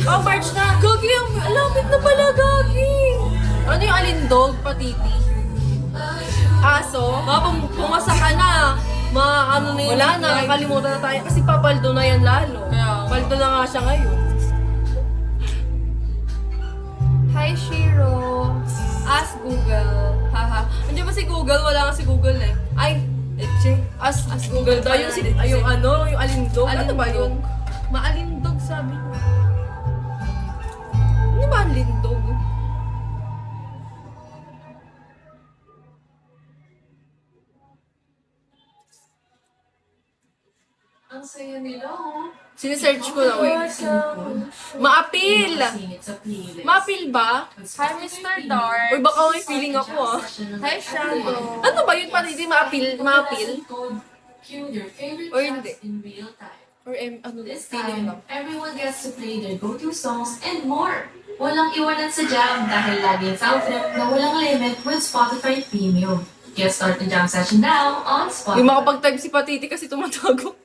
Oh, March na! Gagi, ang lapit na pala, Gagi! Ano yung alindog, patiti? Aso? Pumasa ka na! Ano na yun? Wala na, nakalimutan na tayo. Kasi papaldo na yan lalo. Paldo na nga siya ngayon. Hi, Shiro. Ask Google. Haha. Andiyan ba si Google? Wala nga si Google eh. Ay, eche. Ask Google daw. Yung alindog. Ano ba yun? Maalindog sabi ko. Ano ba alindog? Ang saya nila, oh. Sinesearch ko na, wait. Maapil! Maapil ba? Hi, Mr. Dark. Uy, baka may feeling ako ah. Hi, Shadow. Ano ba yun? Paano hindi maapil? Maapil? Or hindi. Or ano, This feeling time, lang. everyone gets to play their go-to songs and more. Walang iwanan sa jam dahil lagi ang sound trip na walang limit with Spotify Premium. Just start the jam session now on Spotify. Yung makapag-type si Patiti kasi tumatago.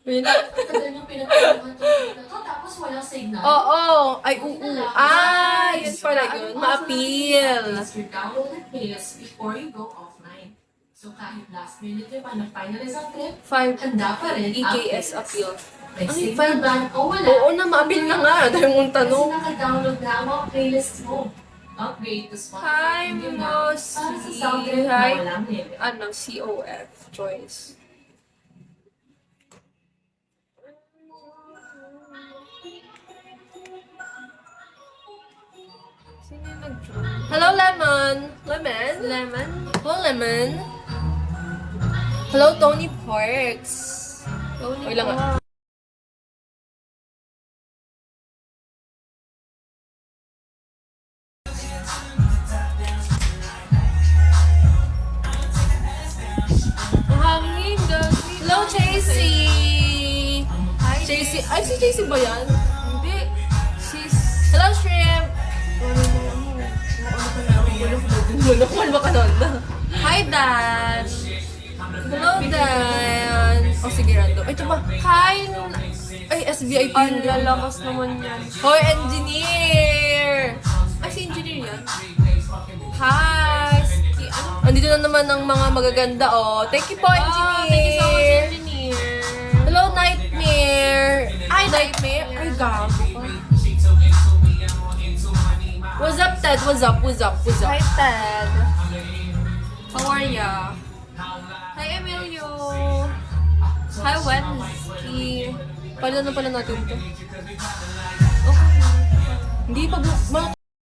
Wait. Tagal ng pinagpapagawa na to, tapos walang signal. Oo. Ay, yun pala yun. Maapil. Please your downloaded playlist before you go offline. So kahit last minute yung finalize ang trip, 5 handa pa rin ang EKS playlist. appeal. May Ay, signal ba o wala? Oo na, maapil na nga. Dahil mong Kasi tanong. naka-download na ang mga playlists mo. Upgrade to Spotify Hi, Premium na para sa Mosi. sound trip na Hi. walang limit. Ano, COF choice. Sino yung nag-join? Hello, Lemon! Lemon? Lemon. Hello, Lemon. Hello, Tony Parks. Tony Wait lang ah. Ang hangin, Gagi. Hello, Chasey! Hi, Chasey. Ay, si Chasey ba yan? Hindi. She's... Hello, Shrimp! Ano ka na? Hi, Dan. Hello, Dan! Oh, sige, random. Ito ba? Hi. Ay, SVIP Ang yun. lalakas naman yan. Hoy, engineer! Ay, si engineer yan. Hi! Andito na naman ang mga magaganda, oh. Thank you po, engineer! Thank you so much, engineer. Hello, Nightmare! Ay, Nightmare! Ay, gago ka. What's up, Ted? What's up? What's up? What's up? Hi, Ted. How are ya? Hi, Emilio. Hi, Wednesday. Pala na pala natin to. Okay. Hindi, pag